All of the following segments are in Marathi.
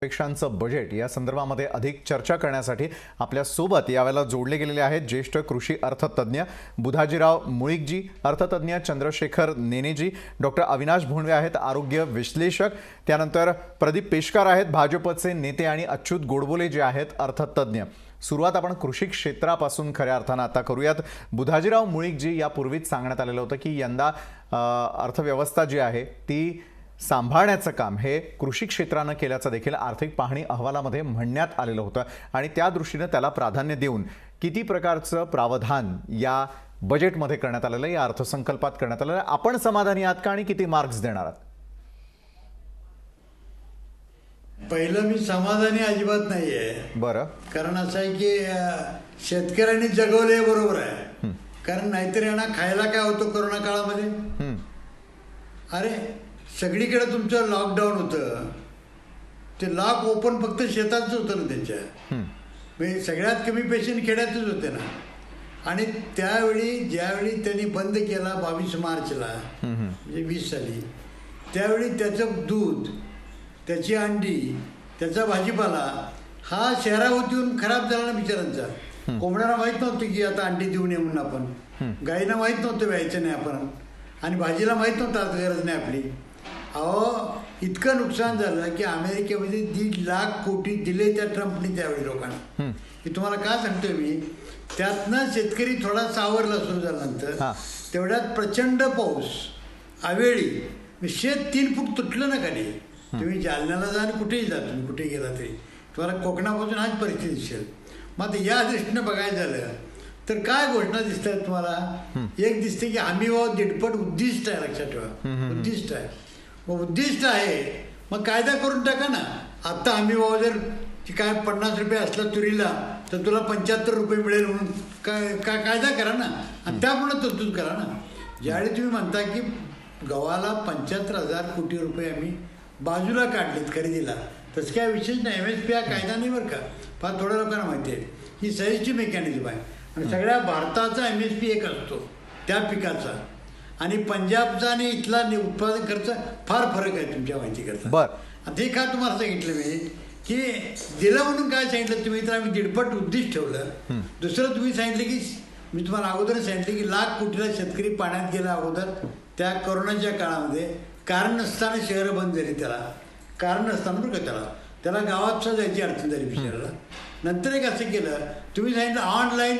अपेक्षांचं बजेट या संदर्भामध्ये अधिक चर्चा करण्यासाठी आपल्या सोबत यावेळेला जोडले गेलेले आहेत ज्येष्ठ कृषी अर्थतज्ञ बुधाजीराव मुळीकजी, अर्थतज्ञ चंद्रशेखर नेनेजी, डॉक्टर अविनाश भोंडवे आहेत आरोग्य विश्लेषक, त्यानंतर प्रदीप पेशकार आहेत भाजपचे नेते आणि अच्युत गोडबोले जे आहेत अर्थतज्ञ। सुरुवात आपण कृषी क्षेत्रापासून खऱ्या अर्थाने आता करूयात। बुधाजीराव मुळीकजी यापूर्वीच सांगण्यात आलेलं होतं की यंदा अर्थव्यवस्था जी आहे ती सांभाळण्याचं काम हे कृषी क्षेत्राने केल्याचं देखील आर्थिक पाहणी अहवालामध्ये म्हणण्यात आलेलं होतं आणि त्या दृष्टीने त्याला प्राधान्य देऊन किती प्रकारचं प्रावधान या बजेटमध्ये करण्यात आलेलं आहे, या अर्थसंकल्पात करण्यात आलेलं आहे। आपण समाधानी आहात का आणि किती मार्क्स देणार आहात? पहिलं मी समाधानी अजिबात नाहीये। बरं, कारण असं आहे की शेतकऱ्यांनी जगवले बरोबर आहे, कारण नाहीतर यांना खायला काय होतं कोरोना काळामध्ये। अरे सगळीकडे तुमचं लॉकडाऊन होतं, ते लॉक ओपन फक्त शेतातच होतं ना त्यांच्या, म्हणजे सगळ्यात कमी पेशंट खेड्यातच होते ना। आणि त्यावेळी ज्यावेळी त्यांनी बंद केला 22 मार्चला म्हणजे 20 साली, त्यावेळी त्याचं दूध, त्याची अंडी, त्याचा भाजीपाला हा शहरावरती येऊन खराब झाला ना बिचारांचा। कोंबड्यांना माहीत नव्हतं की आता अंडी देऊ नये म्हणून आपण, गाईला माहीत नव्हतं व्यायचं नाही आपण, आणि भाजीला माहीत नव्हतं आता गरज नाही आपली। अहो इतकं नुकसान झालं की अमेरिकेमध्ये 1.5 लाख कोटी दिले त्या ट्रम्पने त्यावेळी लोकांना। हे तुम्हाला का सांगतोय मी, त्यातनं शेतकरी थोडा सावरला सुरू झाल्यानंतर तेवढ्यात प्रचंड पाऊस अवेळी, शेत 3 फूट तुटलं ना खाली। तुम्ही जालन्याला जा आणि कुठेही जा, तुम्ही कुठे गेला तरी तुम्हाला कोकणापासून हाच परिस्थिती दिसेल। मग आता या दृष्टीनं बघायचं झालं तर काय घोषणा दिसत आहेत तुम्हाला? एक दिसते की हमीभाव 1.5 उद्दिष्ट आहे, लक्षात ठेवा उद्दिष्ट आहे। मग उद्दिष्ट आहे मग कायदा करून टाका ना। आत्ता हमीभाव जर काय 50 रुपये असला तुरीला तर तुला 75 रुपये मिळेल म्हणून कायदा करा ना, आणि त्याप्रमाणे तरतूद करा ना। ज्यावेळी तुम्ही म्हणता की गव्हाला 75,000 कोटी रुपये आम्ही बाजूला काढलेत खरेदीला, तसं काय विशेष नाही, MSP हा कायदा नाही बरं का, फार थोड्या लोकांना माहिती आहे। ही सहीची मेकॅनिझम आहे आणि सगळ्या भारताचा MSP एक असतो त्या पिकाचा, आणि पंजाबचा आणि इथला उत्पादन खर्च फार फरक आहे तुमच्या माहिती करता। बरं, ते का तुम्हाला सांगितलं मी की दिलं म्हणून काय सांगितलं तुम्ही, तर आम्ही 1.5 उद्दिष्ट ठेवलं। दुसरं तुम्ही सांगितलं की मी तुम्हाला अगोदरच सांगितलं की लाख कोटीला शेतकरी पाण्यात गेला अगोदर त्या कोरोनाच्या काळामध्ये, कारण नसताना शहरं बंद झाली, त्याला कारण नसताना बरं का, त्याला गावात सुद्धा जायची अडचण झाली बिचाराला। नंतर एक असं केलं तुम्ही सांगितलं ऑनलाईन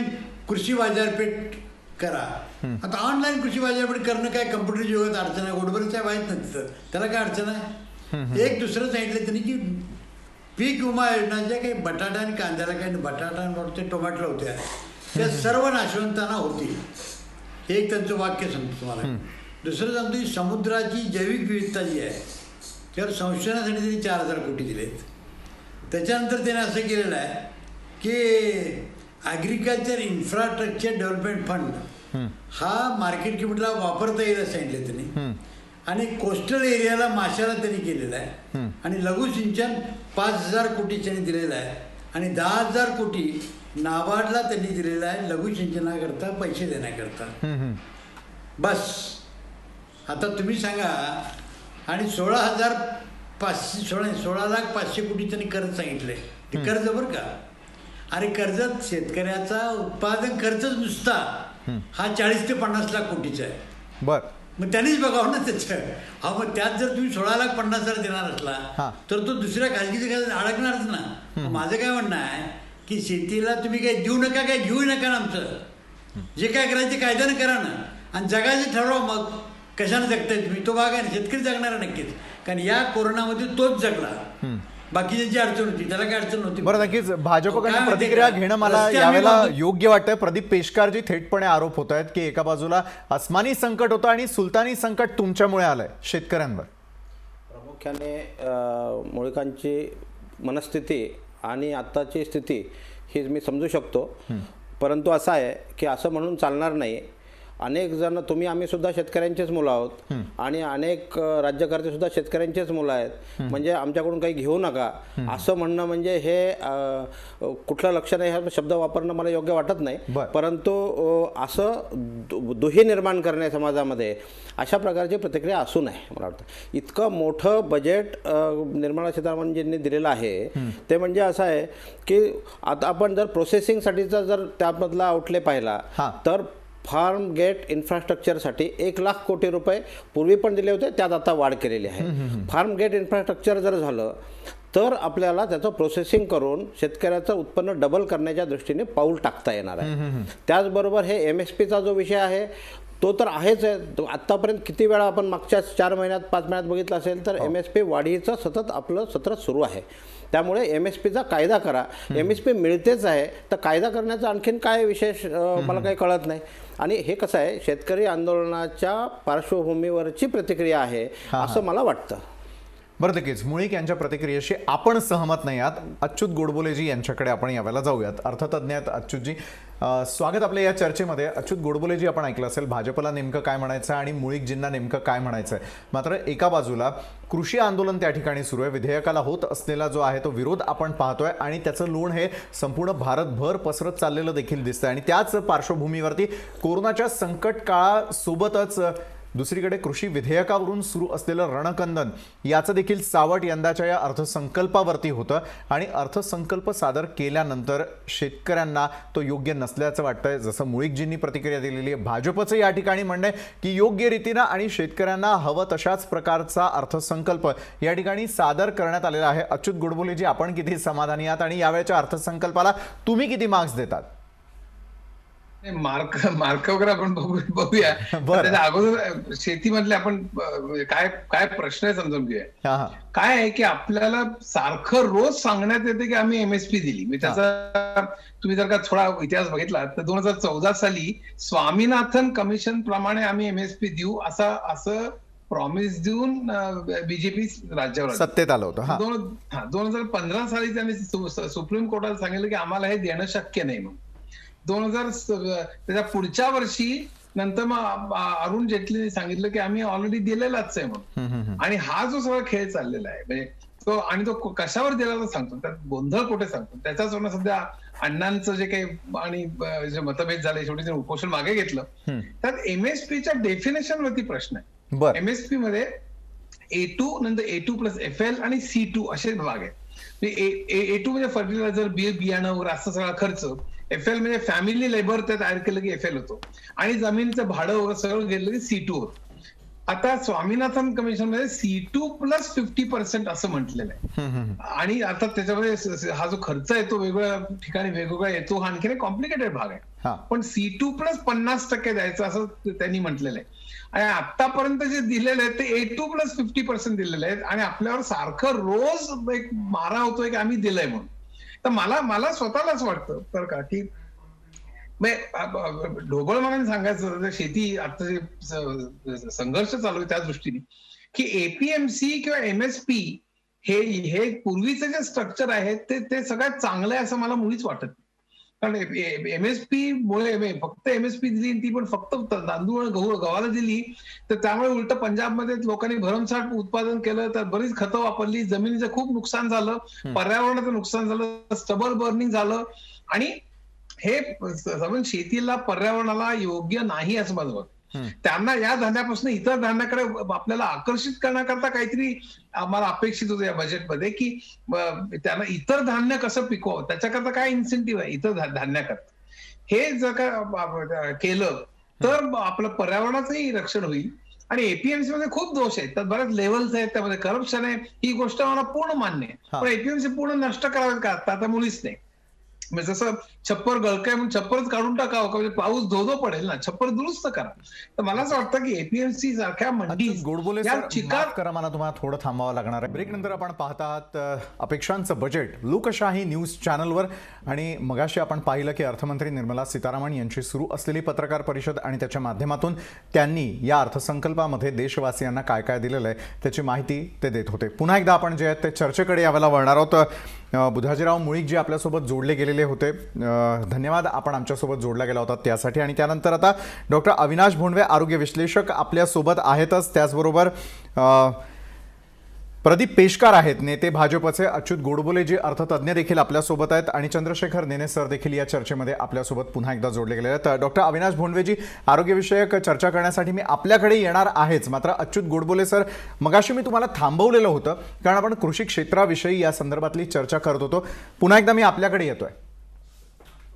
कृषी बाजारपेठ करा। आता ऑनलाईन कृषी बाजारपेठ करणं काय कम्प्युटर युगात अडचण आहे, गोडबरेच्या माहीत नाही तिथं, त्याला काय अडचण आहे? एक दुसरं सांगितलं त्यांनी की पीक विमा योजनाच्या काही बटाटा आणि कांद्याला काही बटाटा ते टोमॅटोला होत्या त्या सर्व नाशवंतांना होती, हे एक त्यांचं वाक्य सांगतो तुम्हाला। दुसरं सांगतो की समुद्राची जैविक विविधता जी आहे त्यावर संशोधनासाठी त्यांनी 4,000 कोटी दिलेत। त्याच्यानंतर त्याने असं केलेलं आहे की ॲग्रिकल्चर इन्फ्रास्ट्रक्चर डेव्हलपमेंट फंड हा मार्केट कमिटीला वापरता येईल असं सांगितलं त्यांनी, आणि कोस्टल एरियाला माशाला त्यांनी केलेलं आहे, आणि लघु सिंचन 5,000 कोटी त्यांनी दिलेलं आहे, आणि 10,000 कोटी नाबार्डला त्यांनी दिलेलं आहे लघु सिंचनाकरता पैसे देण्याकरता। बस आता तुम्ही सांगा, आणि 16,500 कोटी त्यांनी कर्ज सांगितलंय, ते कर्ज बरं का। अरे कर्जात शेतकऱ्याचा उत्पादन खर्चच नुसता हा 40 ते 50 लाख कोटीचा आहे। बर, मग त्यांनीच बघावं ना त्याचं। हा मग त्यात जर तुम्ही 16,50,000 देणार असला तर तो दुसऱ्या खाजगीच्या खात्यात अडकणारच ना। माझं काय म्हणणं आहे की शेतीला तुम्ही काही देऊ नका, काय घेऊ नका ना, आमचं जे काय करायचं कायद्यानं करा ना, आणि जगायचं ठरवा मग कशाने जगताय तुम्ही, तो भाग आहे ना। शेतकरी जगणार नक्कीच, कारण या कोरोनामध्ये तोच जगला, बाकीची अडचण होती त्याला काय अडचण होती। बरं, नक्कीच भाजपकडून प्रतिक्रिया घेणं मला यावेळेला योग्य वाटतंय। प्रदीप पेशकारजी थेटपणे आरोप होत आहेत की एका बाजूला अस्मानी संकट होतं आणि सुलतानी संकट तुमच्यामुळे आलंय शेतकऱ्यांवर। प्रामुख्याने मुळीकांची मनस्थिती आणि आत्ताची स्थिती ही मी समजू शकतो, परंतु असं आहे की असं म्हणून चालणार नाही। अनेक जण आम्ही सुद्धा शेतकऱ्यांचेच मुलं आहोत आणि अनेक राज्यकर्ते सुद्धा शेतकऱ्यांचेच मुलं आहेत, म्हणजे आमच्याकडून काही घेऊ नका असं म्हणणं म्हणजे हे कुठलं लक्षण आहे हा शब्द वापरणं मला योग्य वाटत नाही. बरं. परंतु असं दुही निर्माण करणे समाजामध्ये अशा प्रकारची प्रतिक्रिया असू नये. मला वाटतं इतकं मोठं बजेट निर्मला सीतारामनजींनी दिलेलं आहे ते म्हणजे असं आहे की आता आपण जर प्रोसेसिंगसाठीचा जर त्यामधला आउटले पाहिला हां. तर फार्म गेट इन्फ्रास्ट्रक्चरसाठी 1,00,000 कोटी रुपये पूर्वी पण दिले होते, त्यात आता वाढ केलेली आहे. फार्म गेट इन्फ्रास्ट्रक्चर जर झालं तर आपल्याला त्याचं प्रोसेसिंग करून शेतकऱ्याचं उत्पन्न डबल करण्याच्या दृष्टीने पाऊल टाकता येणार आहे. त्याचबरोबर हे MSPचा जो विषय आहे तो तर आहेच आहे. आत्तापर्यंत किती वेळा आपण मागच्या 4 महिन्यात 5 महिन्यात बघितलं असेल तर MSP वाढीचं सतत आपलं सत्र सुरू आहे. त्यामुळे MSPचा कायदा करा. MSP मिळतेच आहे तर कायदा करण्याचा आणखीन काय विशेष मला काही कळत नाही. आणि हे कसं आहे शेतकरी आंदोलनाच्या पार्श्वभूमीवरची प्रतिक्रिया आहे असं मला वाटतं. बरं, नक्कीच मुळीक यांच्या प्रतिक्रियेशी आपण सहमत नाही आहात. अच्युत गोडबोलेजी यांच्याकडे आपण यावेळेला जाऊयात. अर्थतज्ञ आहेत अच्युतजी. स्वागत आपल्या या चर्चेमध्ये. अच्युत गोडबोलेजी, आपण ऐकलं असेल भाजपला नेमकं काय म्हणायचं आणि मुळीकजींना नेमकं काय म्हणायचं आहे. मात्र एका बाजूला कृषी आंदोलन त्या ठिकाणी सुरू आहे. विधेयकाला होत असलेला जो आहे तो विरोध आपण पाहतोय आणि त्याचं लोण हे संपूर्ण भारतभर पसरत चाललेलं देखील दिसतंय. आणि त्याच पार्श्वभूमीवरती कोरोनाच्या संकट काळासोबतच दुसरीकडे कृषी विधेयकावरून सुरू असलेलं रणकंदन याचं देखील सावट यंदाच्या या अर्थसंकल्पावरती होतं. आणि अर्थसंकल्प सादर केल्यानंतर शेतकऱ्यांना तो योग्य नसल्याचं वाटतंय. जसं मुळीकजींनी प्रतिक्रिया दिलेली आहे, भाजपचं या ठिकाणी म्हणणं आहे की योग्य रीतीनं आणि शेतकऱ्यांना हवं तशाच प्रकारचा अर्थसंकल्प या ठिकाणी सादर करण्यात आलेला आहे. अच्युत गोडबोलेजी, आपण किती समाधानी आहात आणि यावेळच्या अर्थसंकल्पाला तुम्ही किती मार्क्स देतात? मार्क वगैरे आपण बघूया. त्याच्या अगोदर शेतीमधले आपण काय प्रश्न आहे समजून घेऊया. काय आहे की आपल्याला सारखं रोज सांगण्यात येते की आम्ही MSP दिली. म्हणजे त्याचा तुम्ही जर का थोडा इतिहास बघितला तर 2014 साली स्वामीनाथन कमिशन प्रमाणे आम्ही MSP देऊ असं प्रॉमिस देऊन बीजेपी राज्यावर सत्तेत आलं होतं. 2015 साली त्यांनी सुप्रीम कोर्टात सांगितलं की आम्हाला हे देणं शक्य नाही म्हणून. 2000 त्याच्या पुढच्या वर्षी नंतर मग अरुण जेटलीने सांगितलं की आम्ही ऑलरेडी दिलेलाच आहे म्हणून. आणि हा जो सगळा खेळ चाललेला आहे म्हणजे तो कशावर दिला सांगतो, त्यात गोंधळ कुठे सांगतो. त्याच्याच सध्या अण्णांचं जे काही आणि जे मतभेद झाले शेवटी ते उपोषण मागे घेतलं. त्यात MSPच्या डेफिनेशन वरती प्रश्न आहे. MSP मध्ये A2 नंतर A2+FL आणि C2 असे भाग आहेत. A2 म्हणजे फर्टिलायझर, बियाणं वगैरे असं सगळा खर्च. FL म्हणजे फॅमिली लेबर त्यात ऍड केलं की FL होतो. आणि जमिनीचं भाडं वगैरे सगळं गेलं की C2 होतं. आता स्वामीनाथन कमिशन मध्ये C2+50% असं म्हटलेलं आहे. आणि आता त्याच्यामध्ये हा जो खर्च आहे तो वेगवेगळ्या ठिकाणी वेगवेगळा येतो. हा आणखीन एक कॉम्प्लिकेटेड भाग आहे. पण C2+50% द्यायचं असं त्यांनी म्हटलेलं आहे. आणि आतापर्यंत जे दिलेले आहेत ते A2+50% दिलेले आहेत. आणि आपल्यावर सारखं रोज एक मारा होतोय की आम्ही दिलंय म्हणून. तर मला स्वतःलाच वाटतं तर का की ढोबळ मनाने सांगायचं तर शेती आता जे संघर्ष चालू आहे त्या दृष्टीने की APMC किंवा MSP हे पूर्वीचं जे स्ट्रक्चर आहे ते सगळ्यात चांगलं आहे असं मला मुळीच वाटत नाही. कारण MSP मुळे फक्त MSP दिली ती पण फक्त तांदूळ गव्हाला दिली तर त्यामुळे उलट पंजाबमध्ये लोकांनी भरमसाठ उत्पादन केलं, तर बरीच खतं वापरली, जमिनीचं खूप नुकसान झालं, पर्यावरणाचं नुकसान झालं, स्टबल बर्निंग झालं. आणि हे शेतीला पर्यावरणाला योग्य नाही असं माझं मत. त्यांना या धान्यापासून इतर धान्याकडे आपल्याला आकर्षित करण्याकरता काहीतरी आम्हाला अपेक्षित होतं या बजेटमध्ये की त्यांना इतर धान्य कसं पिकवावं त्याच्याकरता काय इन्सेंटिव्ह आहे इतर धान्याकरता. हे जर का केलं तर आपलं पर्यावरणाचंही रक्षण होईल. आणि APMC मध्ये खूप दोष आहेत, त्यात बऱ्याच लेव्हल्स आहेत, त्यामध्ये करप्शन आहे. ही गोष्ट मला पूर्ण मान्य आहे. पण APMC पूर्ण नष्ट करावेत का आता मुळीच नाही. म्हणजे जसं छप्पर गळकाय म्हणून छप्परच काढून टाकावं, म्हणजे पाऊस धो पडेल ना, छप्पर दुरुस्त करा. तर मला असं वाटतं की APMC सारख्या मंडी गोडबोले करा, मला तुम्हाला थोडं थांबावं लागणार आहे. ब्रेक नंतर आपण पाहत आहात अपेक्षांचं बजेट लोकशाही न्यूज चॅनलवर. आणि मगाशी आपण पाहिलं की अर्थमंत्री निर्मला सीतारामन यांची सुरू असलेली पत्रकार परिषद आणि त्याच्या माध्यमातून त्यांनी या अर्थसंकल्पामध्ये देशवासियांना काय काय दिलेलं आहे त्याची माहिती ते देत होते. पुन्हा एकदा आपण जे आहेत ते चर्चेकडे यावेळेला वळणार आहोत. बुधाजीराव मुळीक जी आपल्यासोबत जोडले गेलेले होते. धन्यवाद, आपण आमच्यासोबत जोडला गेला होता त्यासाठी. आणि त्यानंतर आता डॉक्टर अविनाश भोंडवे आरोग्य विश्लेषक आपल्यासोबत आहेतच. त्याचबरोबर प्रदीप पेशकार आहेत, नेते भाजपचे. अच्युत गोडबोले जी अर्थतज्ञ देखील आपल्यासोबत आहेत आणि चंद्रशेखर नेने सर देखील या चर्चेमध्ये आपल्यासोबत पुन्हा एकदा जोडले गेले आहेत. डॉक्टर अविनाश भोंडवेजी, आरोग्यविषयक चर्चा करण्यासाठी मी आपल्याकडे येणार आहेच, मात्र अच्युत गोडबोले सर, मगाशी मी तुम्हाला थांबवलेलं होतं कारण आपण कृषी क्षेत्राविषयी या संदर्भातली चर्चा करत होतो. पुन्हा एकदा मी आपल्याकडे येतोय.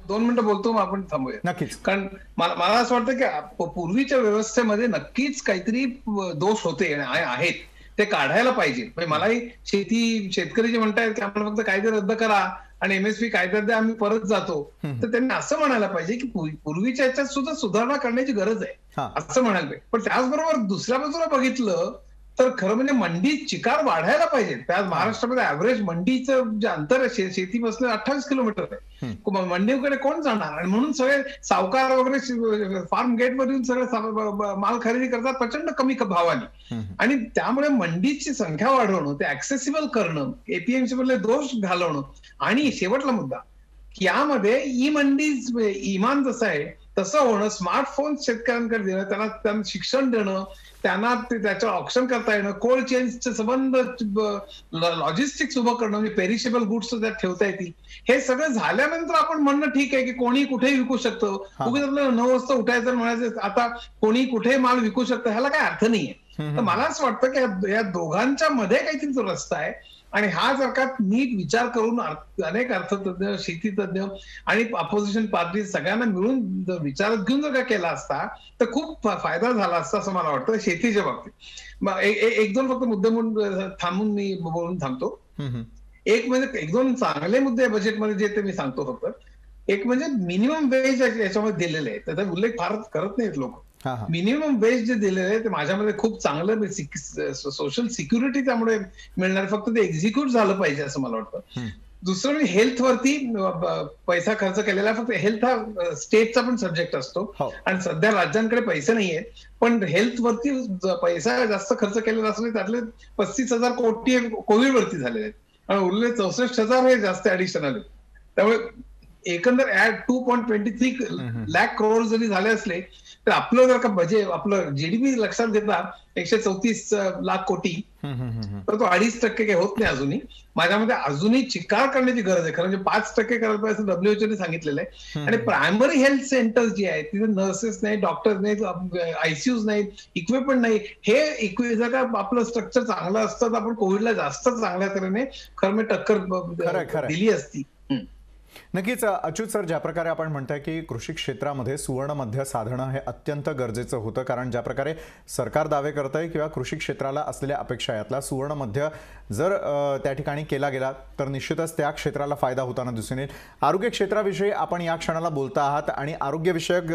2 मिनिटं बोलतो, मग आपण थांबूया. नक्कीच. कारण मला असं वाटतं की पूर्वीच्या व्यवस्थेमध्ये नक्कीच काहीतरी दोष होते आणि आहेत, ते काढायला पाहिजे. म्हणजे मलाही शेतकरी जे म्हणतायत की आम्हाला फक्त कायदे रद्द करा आणि MSP कायद्यात द्या, आम्ही परत जातो, तर त्यांनी असं म्हणायला पाहिजे की पूर्वीच्या याच्यात सुद्धा सुधारणा करण्याची गरज आहे, असं म्हणायला पाहिजे. पण त्याचबरोबर दुसऱ्या बाजूला बघितलं तर खरं म्हणजे मंडी चिकार वाढायला पाहिजे. त्यात महाराष्ट्रामध्ये ऍव्हरेज मंडीचं जे अंतर आहे शेतीपासून 28 किलोमीटर आहे. मंडीकडे कोण जाणार? आणि म्हणून सगळे सावकार वगैरे फार्म गेट वर येऊन सगळे माल खरेदी करतात प्रचंड कमी भावाने. आणि त्यामुळे मंडीची संख्या वाढवणं, ते ऍक्सेसिबल करणं, APMC मधले दोष घालवणं, आणि शेवटला मुद्दा की यामध्ये ई मंडी इमान जसं आहे तसं होणं, स्मार्टफोन शेतकऱ्यांकडे देणं, त्यांना शिक्षण देणं, त्यांना त्याच्यावर ऑप्शन करता येणं, कोल्ड चेनचे संबंध, लॉजिस्टिक्स उभं करणं, म्हणजे पेरिशेबल गुड्स त्यात ठेवता येतील. हे सगळं झाल्यानंतर आपण म्हणणं ठीक आहे की कोणी कुठेही विकू शकतो. उगाच आपल्याला 9 वाजता उठायचं म्हणायचं आता कोणी कुठेही माल विकू शकतं, ह्याला काय अर्थ नाहीये. तर मला असं वाटतं की या दोघांच्या मध्ये काहीतरी जो रस्ता आहे, आणि हा जर का नीट विचार करून अनेक अर्थतज्ञ, शेतीतज्ञ आणि अपोजिशन पार्टी सगळ्यांना मिळून विचारात घेऊन जर का केला असता तर खूप फायदा झाला असता असं मला वाटतं शेतीच्या बाबतीत. एक दोन फक्त मुद्दे म्हणून थांबून मी बोलून थांबतो. एक म्हणजे 1-2 चांगले मुद्दे बजेटमध्ये जे ते मी सांगतो फक्त. एक म्हणजे मिनिमम वेज याच्यामध्ये दिलेले आहे, त्याचा उल्लेख फार करत नाहीत लोक. मिनिमम वेज जे दिलेलं आहे ते माझ्यामध्ये खूप चांगलं, सोशल सिक्युरिटी त्यामुळे मिळणार, फक्त ते एक्झिक्यूट झालं पाहिजे असं मला वाटतं. दुसरं म्हणजे हेल्थवरती पैसा खर्च केलेला आहे. फक्त हेल्थ हा स्टेटचा पण सब्जेक्ट असतो आणि सध्या राज्यांकडे पैसे नाहीये, पण हेल्थवरती पैसा जास्त खर्च केलेला असले त्यातले 35,000 कोटी कोविडवरती झालेले आहेत आणि उरलेले 64,000 हे जास्त ऍडिशनल आहेत. त्यामुळे एकंदर 2.23 लाख करोड जरी झाले असले तर आपलं जर का बजेट, आपलं GDP लक्षात घेता 134 लाख कोटी, तर तो 2.5% काही होत नाही अजूनही. माझ्यामध्ये अजूनही चिकार करण्याची गरज आहे. खरं म्हणजे 5% करायला पाहिजे असं WHO सांगितलेलं आहे. आणि प्रायमरी हेल्थ सेंटर्स जे आहेत तिथे नर्सेस नाही, डॉक्टर्स नाहीत, ICUs नाहीत, इक्विपमेंट नाही. हे जर का आपलं स्ट्रक्चर चांगलं असतं तर आपण कोविडला जास्त चांगल्या तऱ्हेने खरं म्हणजे टक्कर दिली असती. नक्कीच. अच्युत सर, ज्या प्रकारे आपण म्हणताय की कृषी क्षेत्रामध्ये सुवर्ण मध्य साधणं हे अत्यंत गरजेचं होतं, कारण ज्या प्रकारे सरकार दावे करत आहे किंवा कृषी क्षेत्राला असलेल्या अपेक्षा यातला सुवर्ण मध्य जर त्या ठिकाणी केला गेला तर निश्चितच त्या क्षेत्राला फायदा होताना दिसून येईल. आरोग्य क्षेत्राविषयी आपण या क्षणाला बोलता आहात आणि आरोग्यविषयक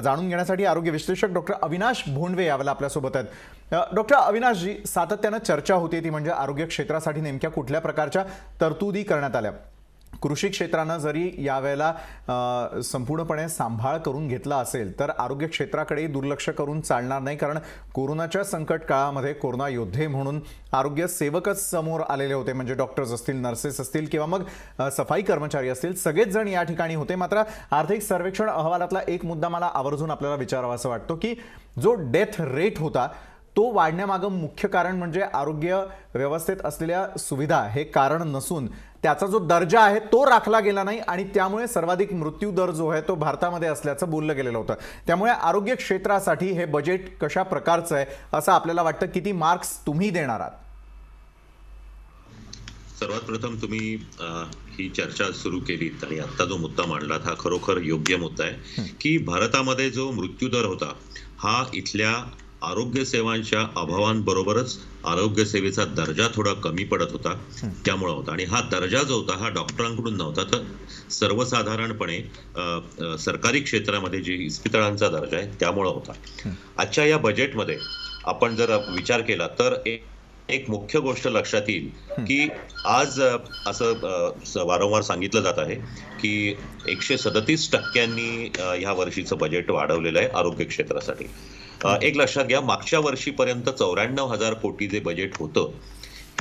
जाणून घेण्यासाठी आरोग्य विश्लेषक डॉक्टर अविनाश भोंडवे यावेळेला आपल्यासोबत आहेत. डॉक्टर अविनाशजी, सातत्यानं चर्चा होती ती म्हणजे आरोग्य क्षेत्रासाठी नेमक्या कुठल्या प्रकारच्या तरतुदी करण्यात आल्या. कृषी क्षेत्रानं जरी यावेळेला संपूर्णपणे सांभाळ करून घेतला असेल तर आरोग्य क्षेत्राकडे दुर्लक्ष करून चालणार नाही, कारण कोरोनाच्या संकट काळामध्ये कोरोना योद्धे म्हणून आरोग्य सेवकच समोर आलेले होते. म्हणजे डॉक्टर्स असतील, नर्सेस असतील किंवा मग सफाई कर्मचारी असतील, सगळेच जण या ठिकाणी होते. मात्र आर्थिक सर्वेक्षण अहवालातला एक मुद्दा मला आवर्जून आपल्याला विचारावा असं वाटतो की जो डेथ रेट होता तो वाढण्यामागं मुख्य कारण म्हणजे आरोग्य व्यवस्थेत असलेल्या सुविधा हे कारण नसून त्याचा जो दर्जा आहे तो राखला गेला नाही आणि त्यामुळे सर्वाधिक मृत्यू दर जो आहे तो भारतामध्ये असल्याचं बोललं गेलेलं होतं. त्यामुळे आरोग्य क्षेत्रासाठी हे बजेट कशा प्रकारचं आहे असं आपल्याला वाटतं? किती मार्क्स तुम्ही देणार आहात? सर्वात प्रथम तुम्ही ही चर्चा सुरू केलीत आणि आता जो मुद्दा मांडलात हा खरोखर योग्य मुद्दा आहे की भारतामध्ये जो मृत्यूदर होता हा इथल्या आरोग्य सेवांच्या अभावांबरोबरच आरोग्य सेवेचा दर्जा थोडा कमी पडत होता, त्यामुळे होता. आणि हा दर्जा जो होता हा डॉक्टरांकडून नव्हता तर सर्वसाधारणपणे सरकारी क्षेत्रामध्ये जे इस्पितळांचा दर्जा आहे त्यामुळे होता. आजच्या या बजेटमध्ये आपण जर विचार केला तर एक मुख्य गोष्ट लक्षात येईल की आज असं वारंवार सांगितलं जात आहे की 137% ह्या वर्षीचं बजेट वाढवलेलं आहे आरोग्य क्षेत्रासाठी. एक लक्षात घ्या, मागच्या वर्षीपर्यंत 94,000 कोटी जे बजेट होतं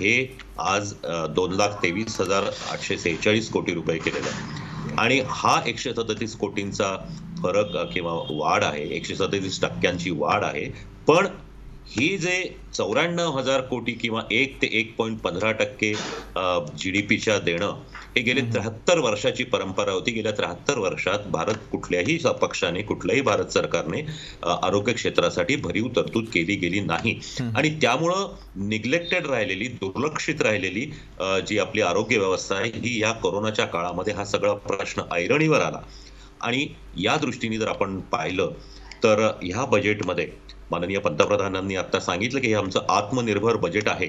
हे आज 2,23,846 कोटी रुपये केलेलं आहे आणि हा 137 कोटींचा फरक किंवा वाढ आहे, 137% वाढ आहे. पण ही जे 94,000 कोटी किंवा 1 ते 1.15% GDPच्या देणं हे गेले 73 वर्षाची परंपरा होती. गेल्या 73 वर्षात भारत कुठल्याही पक्षाने, कुठल्याही भारत सरकारने आरोग्य क्षेत्रासाठी भरीव तरतूद केली गेली नाही आणि त्यामुळं निग्लेक्टेड राहिलेली, दुर्लक्षित राहिलेली जी आपली आरोग्य व्यवस्था आहे ही या कोरोनाच्या काळामध्ये हा सगळा प्रश्न ऐरणीवर आला. आणि या दृष्टीने जर आपण पाहिलं तर ह्या बजेटमध्ये माननीय पंतप्रधानांनी आता सांगितलं की हे आमचं आत्मनिर्भर बजेट आहे.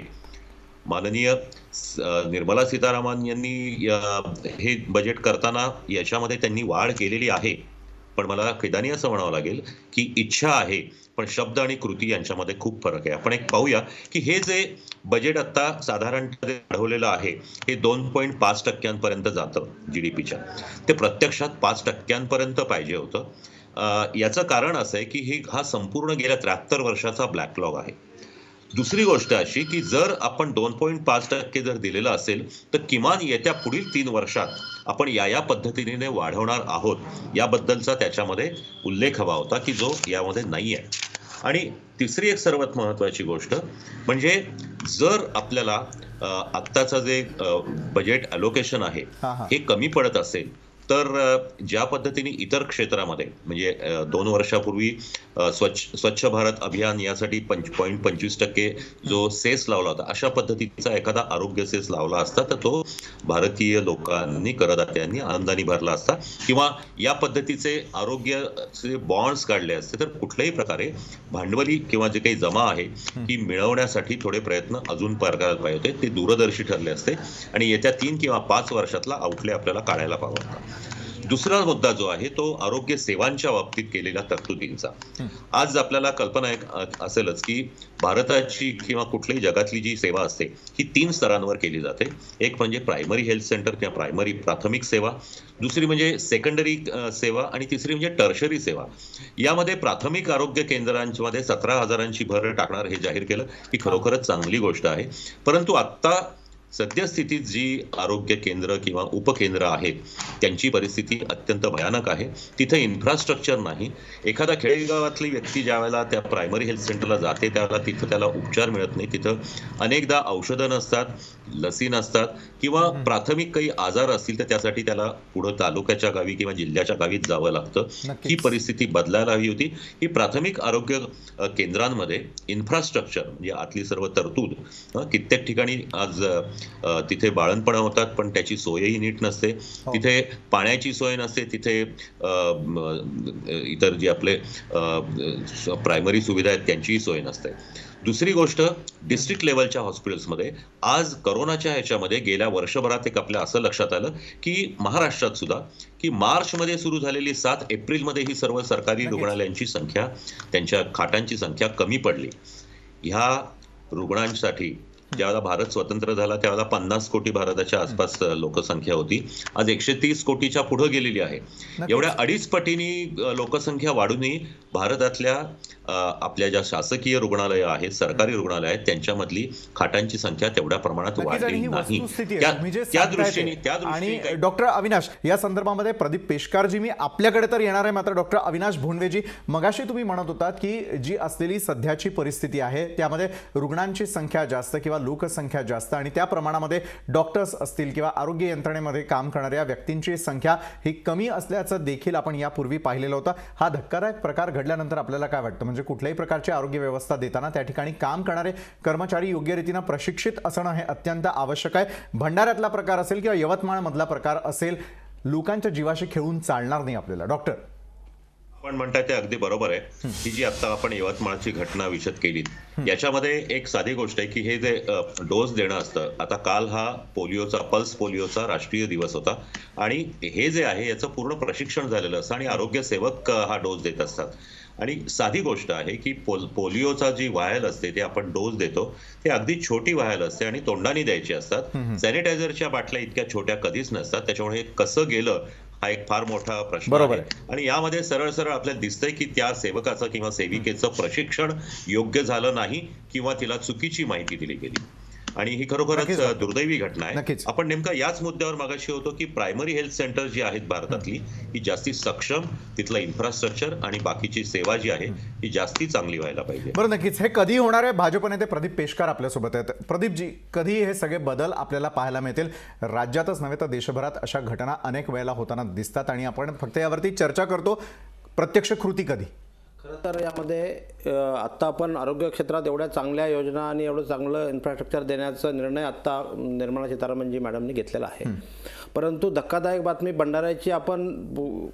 माननीय निर्मला सीतारामन यांनी हे बजेट करताना याच्यामध्ये त्यांनी वाढ केलेली आहे. पण मला खेदाने असं म्हणावं लागेल की इच्छा आहे पण शब्द आणि कृती यांच्यामध्ये खूप फरक आहे. आपण एक पाहूया की हे जे बजेट आता साधारणपणे वाढवलेलं आहे हे 2.5% जातं GDPच्या. ते प्रत्यक्षात 5% पाहिजे होतं. याचं कारण असं आहे की हा संपूर्ण गेल्या 73 वर्षाचा बॅकलॉग आहे. दुसरी गोष्ट अशी की जर आपण 2.5% जर दिलेलं असेल तर किमान येत्या पुढील 3 वर्षात आपण या पद्धतीने वाढवणार आहोत याबद्दलचा त्याच्यामध्ये उल्लेख हवा होता की जो यामध्ये नाही आहे. आणि तिसरी एक सर्वात महत्वाची गोष्ट म्हणजे जर आपल्याला आत्ताचं जे बजेट अलोकेशन आहे हे कमी पडत असेल तर ज्या पद्धतीने इतर क्षेत्रामध्ये म्हणजे 2 वर्षापूर्वी स्वच्छ भारत अभियान यासाठी 0.25% जो सेस लावला होता अशा पद्धतीचा एखादा आरोग्य सेस लावला असता तर तो भारतीय लोकांनी, करदात्यांनी आनंदाने भरला असता किंवा या पद्धतीचे आरोग्याचे बॉन्ड्स काढले असते तर कुठल्याही प्रकारे भांडवली किंवा जे काही जमा आहे ती मिळवण्यासाठी थोडे प्रयत्न अजून करायला पाहिजे होते. ते दूरदर्शी ठरले असते आणि येत्या 3 किंवा 5 वर्षातला आउटले आपल्याला काढायला पाहिजे होता. दुसरा मुद्दा जो आहे तो आरोग्य सेवांच्या बाबतीत केलेल्या तरतुदींचा. आज आपल्याला कल्पना असेलच की भारताची किंवा कुठल्याही जगातली जी सेवा असते ही 3 स्तरांवर केली जाते. एक म्हणजे प्रायमरी हेल्थ सेंटर किंवा प्राथमिक सेवा, दुसरी म्हणजे सेकंडरी सेवा आणि तिसरी म्हणजे टर्शरी सेवा. यामध्ये प्राथमिक आरोग्य केंद्रांमध्ये 17,000ची भर टाकणार हे जाहीर केलं ही खरोखरच चांगली गोष्ट आहे. परंतु आता सद्यस्थितीत जी आरोग्य केंद्र किंवा उपकेंद्र आहेत त्यांची परिस्थिती अत्यंत भयानक आहे. तिथे इन्फ्रास्ट्रक्चर नाही. एखादा खेडेगावातली व्यक्ती ज्या वेळेला त्या प्रायमरी हेल्थ सेंटरला जाते त्यावेळेला तिथं त्याला उपचार मिळत नाही. तिथं अनेकदा औषधं नसतात, लसी नसतात किंवा प्राथमिक काही आजार असतील तर त्यासाठी त्याला पुढं तालुक्याच्या गावी किंवा जिल्ह्याच्या गावीच जावं लागतं. ही परिस्थिती बदलायला हवी होती. ही प्राथमिक आरोग्य केंद्रांमध्ये इन्फ्रास्ट्रक्चर म्हणजे आतली सर्व तरतूद कित्येक ठिकाणी आज तिथे बाळंतपणा होतात पण त्याची सोयही नीट नसते. तिथे पाण्याची सोय नसते. तिथे इतर जे आपले प्रायमरी सुविधा आहेत त्यांचीही सोय नसते. दुसरी गोष्ट डिस्ट्रिक्ट लेवलच्या हॉस्पिटल्समध्ये आज कोरोनाच्या ह्याच्यामध्ये गेल्या वर्षभरात एक आपल्या असं लक्षात आलं की महाराष्ट्रात सुद्धा की मार्चमध्ये सुरू झालेली 7 एप्रिलमध्ये ही सर्व सरकारी रुग्णालयांची संख्या, त्यांच्या खाटांची संख्या कमी पडली. ह्या रुग्णांसाठी ज्यावेळेला भारत स्वतंत्र झाला त्यावेळेला 50 कोटी भारताच्या आसपास लोकसंख्या होती. आज 130 कोटीच्या पुढे गेलेली आहे. एवढ्या 2.5 पटींनी लोकसंख्या वाढूनही भारतातल्या आपल्या ज्या शासकीय रुग्णालयं आहेत, सरकारी रुग्णालय आहेत त्यांच्यामधली खाटांची संख्या तेवढ्या प्रमाणात वाढली नाही. त्या दृष्टीने आणि डॉक्टर अविनाश या संदर्भामध्ये प्रदीप पेशकारजी मी आपल्याकडे तर येणार आहे, मात्र डॉक्टर अविनाश भोंडवेजी मगाशी तुम्ही म्हणत होतात की जी असलेली सध्याची परिस्थिती आहे त्यामध्ये रुग्णांची संख्या जास्त किंवा लोकसंख्या जास्त आणि त्या प्रमाणामध्ये डॉक्टर्स असतील किंवा आरोग्य यंत्रणेमध्ये काम करणाऱ्या व्यक्तींची संख्या ही कमी असल्याचं देखील आपण यापूर्वी पाहिलेलं होतं. हा धक्कादायक प्रकार घडल्यानंतर आपल्याला काय वाटतं, म्हणजे कुठल्याही प्रकारची आरोग्य व्यवस्था देताना त्या ठिकाणी काम करणारे कर्मचारी योग्य रीतीने प्रशिक्षित असणं हे अत्यंत आवश्यक आहे. भंडाऱ्यातला प्रकार असेल किंवा यवतमाळ मधला प्रकार असेल, लोकांच्या जीवाशी खेळून चालणार नाही आपल्याला. डॉक्टर आपण म्हणताय ते अगदी बरोबर आहे. ही जी आता आपण यवतमाळची घटना विशद केली याच्यामध्ये एक साधी गोष्ट आहे की हे जे डोस देणं असतं, आता काल हा पल्स पोलिओचा राष्ट्रीय दिवस होता आणि हे जे आहे याचं पूर्ण प्रशिक्षण झालेलं असतं आणि आरोग्य सेवक हा डोस देत असतात. आणि साधी गोष्ट आहे की पोलिओचा जी वायल असते ते आपण डोस देतो ते अगदी छोटी वायल असते आणि तोंडाने द्यायची असतात. सॅनिटायझरच्या बाटल्या इतक्या छोट्या कधीच नसतात. त्याच्यामुळे कसं गेलं हा एक फार मोठा प्रश्न आहे. आणि यामध्ये सरळ सरळ आपल्याला दिसतंय की त्या सेवकाचं किंवा सेविकेचं प्रशिक्षण योग्य झालं नाही किंवा तिला चुकीची माहिती दिली गेली. आणि ही खरोखरच दुर्दैवी घटना आहे. नक्कीच. आपण नेमका याच मुद्द्यावर मागाशी होतो की प्रायमरी हेल्थ सेंटर जी आहेत भारतातली ही जास्ती सक्षम, तिथलं इन्फ्रास्ट्रक्चर आणि बाकीची सेवा जी आहे ही जास्ती चांगली व्हायला पाहिजे. बरं, नक्कीच हे कधी होणार आहे? भाजप नेते प्रदीप पेशकार आपल्यासोबत आहेत. प्रदीपजी, कधी हे सगळे बदल आपल्याला पाहायला मिळतील? राज्यातच नव्हे तर देशभरात अशा घटना अनेक वेळेला होताना दिसतात आणि आपण फक्त यावरती चर्चा करतो. प्रत्यक्ष कृती कधी? खरं तर यामध्ये आत्ता आपण आरोग्य क्षेत्रात एवढ्या चांगल्या योजना आणि एवढं चांगलं इन्फ्रास्ट्रक्चर देण्याचा निर्णय आत्ता निर्मला सीतारामनजी मॅडमनी घेतलेला आहे. परंतु धक्कादायक बातमी भंडाऱ्याची आपण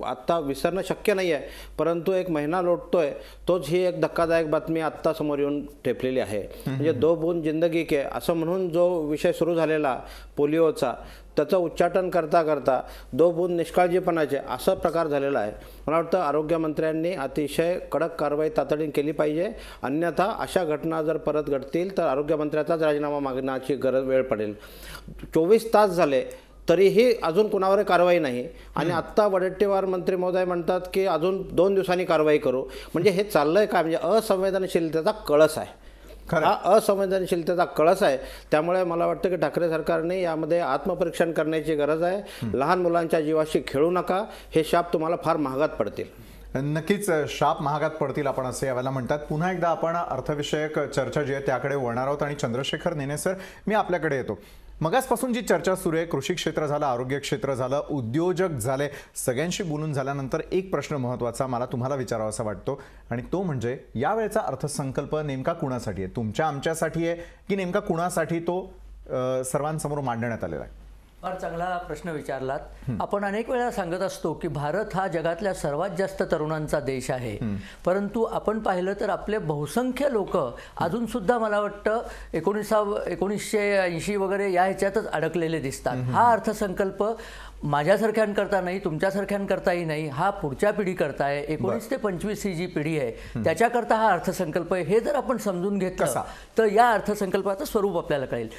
आत्ता विसरणं शक्य नाही आहे, परंतु एक महिना लोटतोय तोच ही एक धक्कादायक बातमी आत्ता समोर येऊन ठेपलेली आहे. म्हणजे दो बूंद जिंदगी के असं म्हणून जो विषय सुरू झालेला पोलिओचा, त्याचं उच्चाटन करता करता दो बूंद निष्काळजीपणाचे असा प्रकार झालेला आहे. मला वाटतं आरोग्यमंत्र्यांनी अतिशय कडक कारवाई तातडीने केली पाहिजे, अन्यथा अशा घटना जर परत घडतील तर आरोग्यमंत्र्याचाच राजीनामा मागण्याची वेळ पडेल. 24 तास झाले तरीही अजून कुणावर कारवाई नाही आणि आत्ता वडेट्टीवार मंत्री महोदय म्हणतात की अजून 2 दिवसांनी कारवाई करू. म्हणजे हे चाललंय काय? म्हणजे असंवेदनशीलतेचा कळस आहे. हा असंवेदनशीलतेचा कळस आहे. त्यामुळे मला वाटतं की ठाकरे सरकारने यामध्ये आत्मपरीक्षण करण्याची गरज आहे. लहान मुलांच्या जीवाशी खेळू नका, हे शाप तुम्हाला फार महागात पडतील. नक्कीच शाप महागात पडतील, आपण असे यावेळेला म्हणतात. पुन्हा एकदा आपण अर्थविषयक चर्चा जी आहे त्याकडे वळणार आहोत आणि चंद्रशेखर नेने सर, मी आपल्याकडे येतो. मगासपासून जी चर्चा सुरू आहे, कृषी क्षेत्र झालं, आरोग्य क्षेत्र झालं, उद्योजक झाले, सगळ्यांशी बोलून झाल्यानंतर एक प्रश्न महत्त्वाचा मला तुम्हाला विचारावासा वाटतो आणि तो म्हणजे यावेळेचा अर्थसंकल्प नेमका कुणासाठी आहे? तुमच्या आमच्यासाठी आहे की नेमका कुणासाठी तो सर्वांसमोर मांडण्यात आलेला आहे? फार चांगला प्रश्न विचारलात. आपण अनेक वेळा सांगत असतो की भारत हा जगातल्या सर्वात जास्त तरुणांचा देश आहे, परंतु आपण पाहिलं तर आपले बहुसंख्य लोक अजून सुद्धा मला वाटतं 1980 वगैरे या ह्याच्यातच अडकलेले दिसतात. हा अर्थसंकल्प माझ्यासारख्यांकरता नाही, तुमच्यासारख्यांकरताही नाही, हा पुढच्या पिढीकरता आहे. 19 ते 25 ही जी पिढी आहे त्याच्याकरता हा अर्थसंकल्प आहे. हे जर आपण समजून घेतलं तर या अर्थसंकल्पाचं स्वरूप आपल्याला कळेल.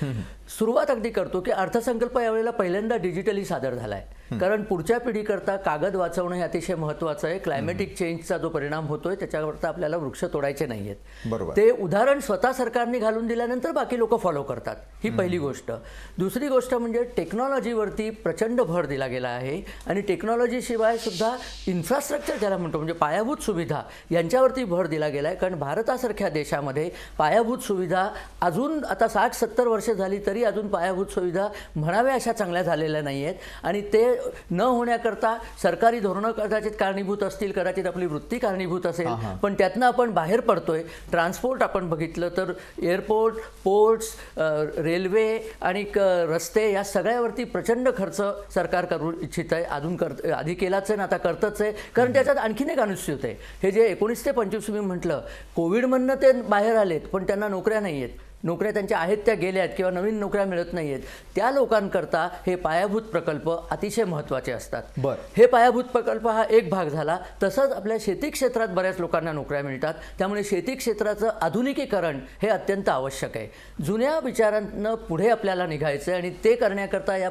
सुरुवात अगदी करतो की अर्थसंकल्प यावेळेला पहिल्यांदा डिजिटली सादर झालाय, कारण पुढच्या पिढीकरता कागद वाचवणं हे अतिशय महत्त्वाचं आहे. क्लायमेटिक चेंजचा जो परिणाम होतोय त्याच्याकरता आपल्याला वृक्ष तोडायचे नाहीयेत. ते उदाहरण स्वतः सरकारने घालून दिल्यानंतर बाकी लोक फॉलो करतात, ही पहिली गोष्ट. दुसरी गोष्ट म्हणजे टेक्नॉलॉजीवरती प्रचंड भर दिला गेला आहे आणि टेक्नॉलॉजी शिवाय सुद्धा इन्फ्रास्ट्रक्चर ज्याला म्हणतो म्हणजे पायाभूत सुविधा यांच्यावरती भर दिला गेला आहे. कारण भारतासारख्या देशामध्ये पायाभूत सुविधा अजून आता 60-70 वर्ष झाली तरी अजून पायाभूत सुविधा म्हणाव्या अशा चांगल्या झालेल्या नाही आहेत आणि ते न होण्याकरता सरकारी धोरणं कदाचित कारणीभूत असतील, कदाचित आपली वृत्ती कारणीभूत असेल, पण त्यातनं आपण बाहेर पडतोय. ट्रान्सपोर्ट आपण बघितलं तर एअरपोर्ट, पोर्ट्स, रेल्वे आणि रस्ते या सगळ्यावरती प्रचंड खर्च सरकार करू इच्छित आहे. आधी केलाच आहे ना, आता करतच आहे. कारण त्याच्यात आणखीन एक अनुस्यूत आहे. हे जे 19 ते 25 मी म्हटलं, कोविडमधनं ते बाहेर आलेत पण त्यांना नोकऱ्या नाही आहेत, नोकऱ्या त्यांच्या आहेत त्या गेल्यात किंवा नवीन नोकऱ्या मिळत नाही आहेत. त्या लोकांकरता हे पायाभूत प्रकल्प अतिशय महत्त्वाचे असतात. हे पायाभूत प्रकल्प हा एक भाग झाला. तसंच आपल्या शेती क्षेत्रात बऱ्याच लोकांना नोकऱ्या मिळतात, त्यामुळे शेती क्षेत्राचं आधुनिकीकरण हे अत्यंत आवश्यक आहे. जुन्या विचारांना पुढे आपल्याला निघायचं आहे आणि ते करण्याकरता या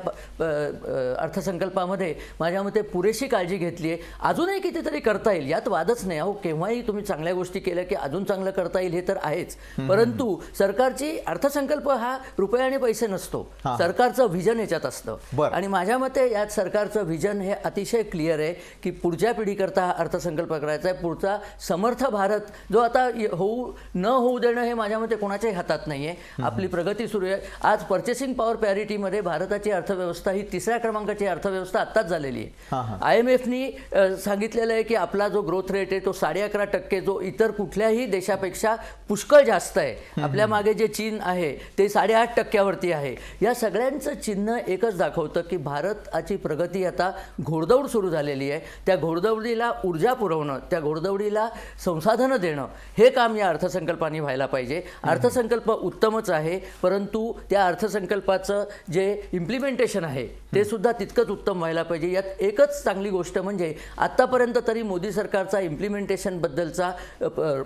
अर्थसंकल्पामध्ये माझ्या मते पुरेशी काळजी घेतली आहे. अजूनही कितीतरी करता येईल, यात वादच नाही. अहो, केव्हाही तुम्ही चांगल्या गोष्टी केल्या की अजून चांगलं करता येईल हे तर आहेच, परंतु सरकारची अर्थसंकल्प हा रुपये आणि पैसे नसतो, सरकारचं व्हिजन याच्यात असतं. आणि माझ्या मते यात सरकारचं व्हिजन हे अतिशय क्लिअर आहे की पुढच्या पिढीकरता हा अर्थसंकल्प करायचा आहे. पुढचा समर्थ भारत जो आता होऊ देणं हे माझ्या मते कोणाच्याही हातात नाही आहे. आपली प्रगती सुरू आहे. आज पर्चेसिंग पॉवर पॅरिटीमध्ये भारताची अर्थव्यवस्था ही 3ऱ्या क्रमांकाची अर्थव्यवस्था आत्ताच झालेली आहे. IMFनी सांगितलेलं आहे की आपला जो ग्रोथ रेट आहे तो 11.5%, जो इतर कुठल्याही देशापेक्षा पुष्कळ जास्त आहे. आपल्या मागे जे चीन आहे ते 8.5% आहे. या सगळ्यांचं चिन्ह एकच दाखवतं की भारताची प्रगती आता घोडदौड सुरू झालेली आहे. त्या घोडदौडीला ऊर्जा पुरवणं, त्या घोडदौडीला संसाधनं देणं हे काम या अर्थसंकल्पाने व्हायला पाहिजे. अर्थसंकल्प उत्तमच आहे, परंतु त्या अर्थसंकल्पाचं जे इम्प्लिमेंटेशन आहे ते सुद्धा तितकंच उत्तम व्हायला पाहिजे. यात एकच चांगली गोष्ट म्हणजे आत्तापर्यंत तरी मोदी सरकारचा इम्प्लिमेंटेशनबद्दलचा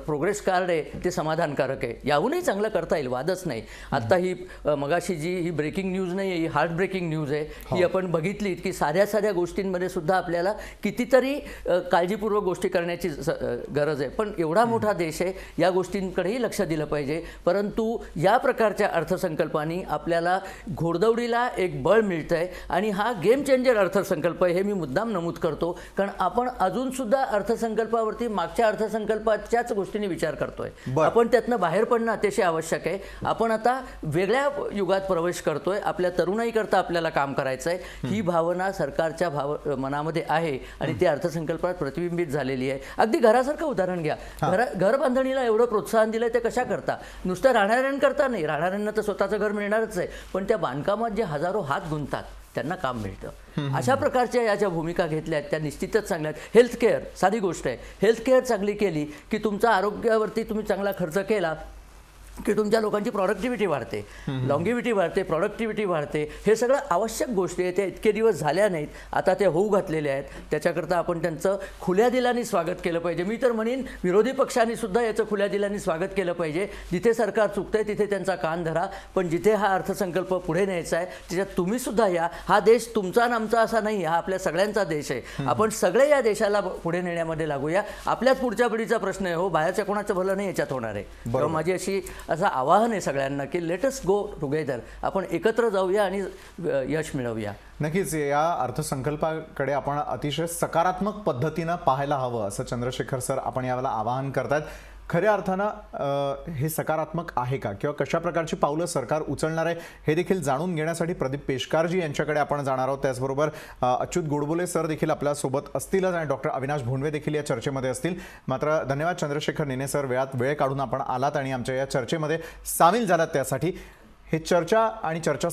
प्रोग्रेस कार्ड आहे ते समाधानकारक आहे. याहूनही चांगलं करता येईल. वादच नाही. आता ही मगाशी जी ही ब्रेकिंग न्यूज नाही आहे, ही हार्ट ब्रेकिंग न्यूज आहे. ही आपण बघितली की साध्या साध्या गोष्टींमध्ये सुद्धा आपल्याला कितीतरी काळजीपूर्वक गोष्टी करण्याची गरज आहे. पण एवढा मोठा देश आहे, या गोष्टींकडेही लक्ष दिलं पाहिजे. परंतु या प्रकारच्या अर्थसंकल्पाने आपल्याला घोडदौडीला एक बळ मिळतं आहे आणि हा गेम चेंजर अर्थसंकल्प आहे, हे मी मुद्दाम नमूद करतो. कारण आपण अजूनसुद्धा अर्थसंकल्पावरती मागच्या अर्थसंकल्पाच्याच गोष्टींनी विचार करतोय. आपण त्यातनं बाहेर पडणं अतिशय आवश्यक आहे. आपण आता वेगळ्या युगात प्रवेश करतोय. आपल्या तरुणाईकरता आपल्याला काम करायचं आहे. ही भावना सरकारच्या मनामध्ये आहे आणि ती अर्थसंकल्पात प्रतिबिंबित झालेली आहे. अगदी घरासारखं उदाहरण घ्या. घर बांधणीला एवढं प्रोत्साहन दिलंय ते कशा करता? नुसतं राहणाऱ्यांकरता नाही, राहणाऱ्यांना तर स्वतःचं घर मिळणारच आहे, पण त्या बांधकामात जे हजारो हात गुंततात त्यांना काम मिळतं. अशा प्रकारच्या या ज्या भूमिका घेतल्या आहेत त्या निश्चितच चांगल्या आहेत. हेल्थकेअर साधी गोष्ट आहे. हेल्थकेअर चांगली केली की तुमच्या आरोग्यावरती तुम्ही चांगला खर्च केला की तुमच्या लोकांची प्रॉडक्टिव्हिटी वाढते, लॉंगिव्हिटी वाढते, प्रॉडक्टिव्हिटी वाढते. हे सगळं आवश्यक गोष्टी आहेत. ते इतके दिवस झाल्या नाहीत, आता ते होऊ घातलेले आहेत. त्याच्याकरता आपण त्यांचं खुल्या दिलाने स्वागत केलं पाहिजे. मी तर म्हणेन विरोधी पक्षांनी सुद्धा याचं खुल्या दिलाने स्वागत केलं पाहिजे. जिथे सरकार चुकतंय तिथे त्यांचा कान धरा, पण जिथे हा अर्थसंकल्प पुढे न्यायचा आहे त्याच्यात तुम्ही सुद्धा या. हा देश तुमचा आणि आमचा असा नाही, हा आपल्या सगळ्यांचा देश आहे. आपण सगळे या देशाला पुढे नेण्यामध्ये लागूया. आपल्याच पुढच्या पिढीचा प्रश्न आहे हो, बाहेरच्या कोणाचं भलं नाही याच्यात होणार आहे. तेव्हा माझी असं आवाहन आहे सगळ्यांना की लेट अस गो टुगेदर. आपण एकत्र जाऊया आणि यश मिळवूया. नक्कीच या अर्थसंकल्पाकडे आपण अतिशय सकारात्मक पद्धतीनं पाहायला हवं असं चंद्रशेखर सर आपण यावेळेला आवाहन करतात. खऱ्या अर्थानं हे सकारात्मक आहे का किंवा कशा प्रकारची पावलं सरकार उचलणार आहे हे देखील जाणून घेण्यासाठी प्रदीप पेशकारजी यांच्याकडे आपण जाणार आहोत. त्याचबरोबर अच्युत गोडबोले सर देखील आपल्यासोबत असतीलच आणि डॉक्टर अविनाश भोंडवे देखील या चर्चेमध्ये असतील. मात्र धन्यवाद चंद्रशेखर नेने सर, वेळ काढून आपण आलात आणि आमच्या या चर्चेमध्ये सामील झालात त्यासाठी. हे चर्चा आणि चर्चा